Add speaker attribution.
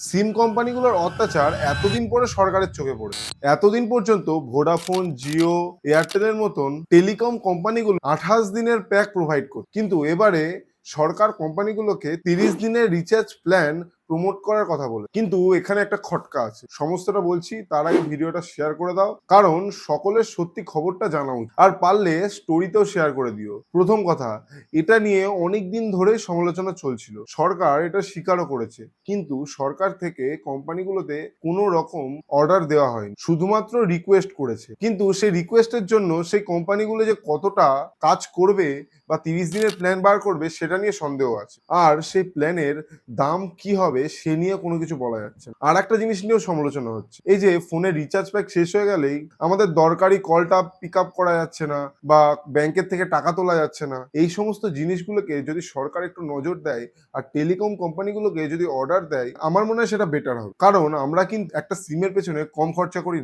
Speaker 1: সিম কোম্পানিগুলোর অত্যাচার এতদিন পরে সরকারের চোখে পড়েছে। এতদিন পর্যন্ত ভোডাফোন, জিও, এয়ারটেলের মতন টেলিকম কোম্পানিগুলো 28 দিনের প্যাক প্রোভাইড করত, কিন্তু এবারে সরকার কোম্পানিগুলোকে 30 দিনের রিচার্জ প্ল্যান প্রমোট করার কথা বলে। কিন্তু এখানে একটা খটকা আছে, সমস্তটা বলছি তার আগে ভিডিওটা শেয়ার করে দাও, কারণ সকলের সত্যি খবরটা জানা উচিত। আর পারলে স্টোরিতেও শেয়ার করে দিও। প্রথম কথা, এটা নিয়ে অনেক দিন ধরেই সমালোচনা চলছিল, সরকার এটা স্বীকারও করেছে, কিন্তু সরকার থেকে কোম্পানিগুলোতে কোনো রকম অর্ডার দেওয়া হয়নি, শুধুমাত্র রিকোয়েস্ট করেছে। কিন্তু সেই রিকোয়েস্টের জন্য সেই কোম্পানিগুলো যে কতটা কাজ করবে বা 30 দিনের প্ল্যান বার করবে সেটা নিয়ে সন্দেহ আছে। আর সেই প্ল্যানের দাম কি হবে সে নিয়ে কোনো কিছু বলা যাচ্ছে না। আর একটা জিনিস নিয়েও সমালোচনা হচ্ছে, এই যে ফোনের রিচার্জ প্যাক শেষ হয়ে গেলেই আমাদের দরকারি কলটা পিক আপ করা যাচ্ছে না বা ব্যাংকের থেকে টাকা তোলা যাচ্ছে না, এই সমস্ত জিনিসগুলোকে যদি সরকার একটু নজর দেয় আর টেলিকম কোম্পানিগুলোকে যদি অর্ডার দেয়, আমার মনে হয় সেটা বেটার হবে। কারণ আমরা কিন্তু একটা সিমের পেছনে কম খরচা করি।